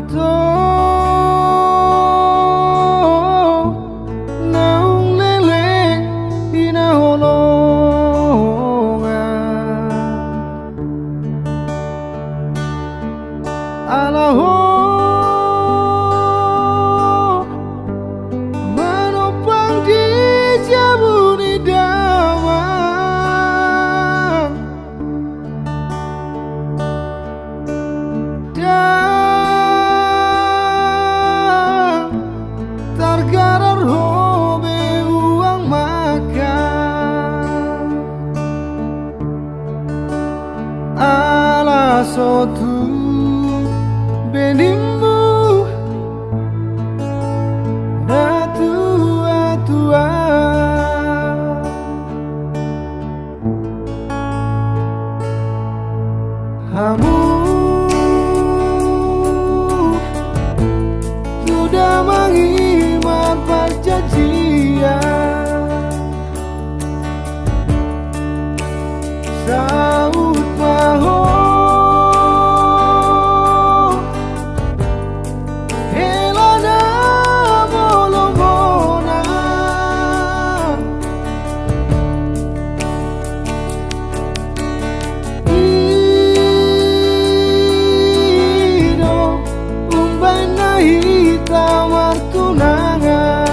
to naung leleng ina holongan alaho menopang di jabuni damang dan targarar hobe uang makan ala sotu benimmu na tua-tua kamu sudah mengimat perjanjian saut maho helana molomona ino umbai na hitam tunangan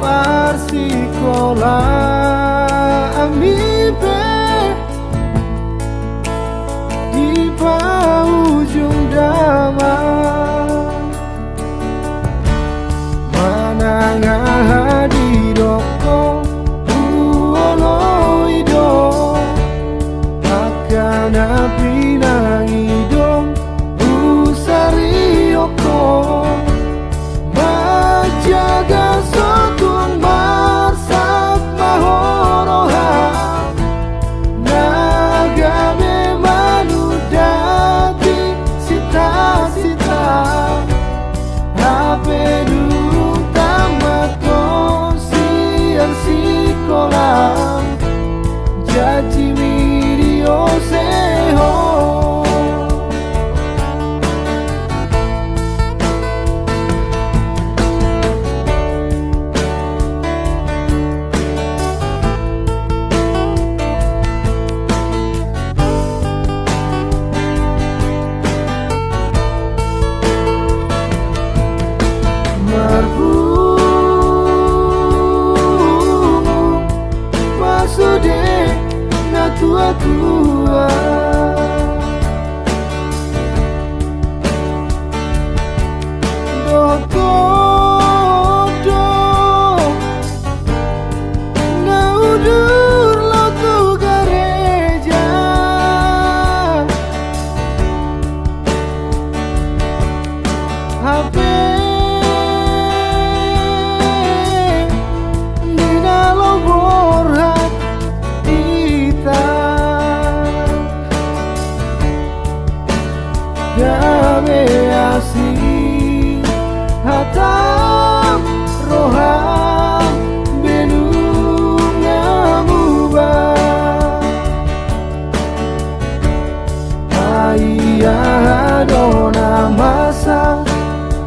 parsikola amibe di ujung damai manangah di doko uolo ido akan api nangidong usarioko majaga sotun marsak mahoroha nagame manudati sita-sita hape durung tamat konsian sekolah jaji video seho tua-tua do na udur lo tu gereja HP dina lo borhat Dame asih hatam roham benung ngamubah ayah dona masa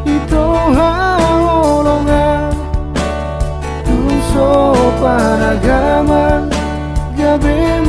itu haolongan tuso panagaman gabe